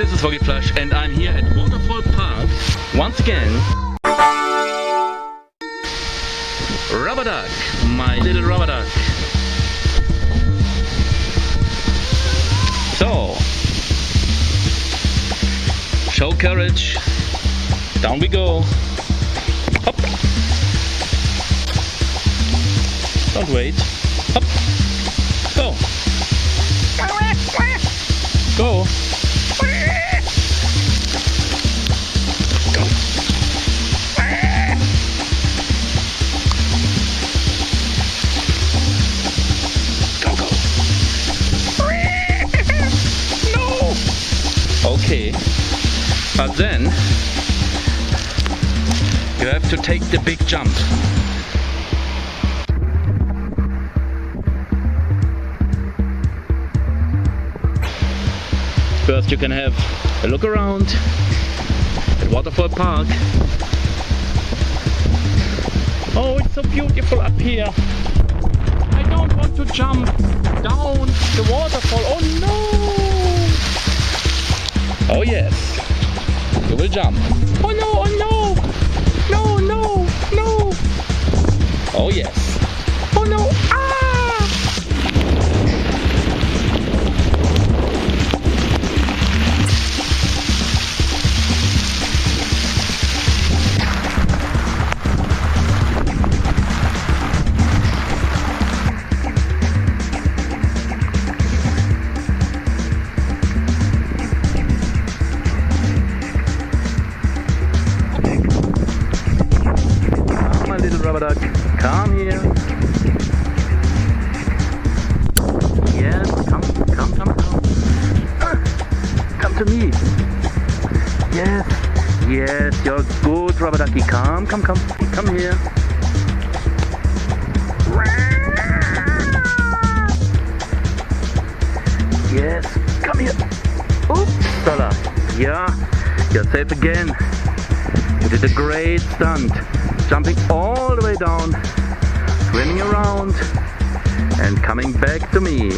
this is Flush and I'm here at Waterfall Park once again. Rubber duck, my little rubber duck. So, show courage. Down we go. Hop. Don't wait. Hop. Go. Go. Okay, but then you have to take the big jump. First you can have a look around at Waterfall Park. Oh, it's so beautiful up here. I don't want to jump down the waterfall. Oh no! Oh yes, you will jump. Oh no, oh no! No, no, no! Oh yes. Oh no, ah! Rubber duck, come here. Yes, come. Come to me. Yes, you're good, rubber ducky. Come here. Yes, come here. Oopsala. Yeah, you're safe again. You did a great stunt. Jumping all the way down, swimming around, and coming back to me.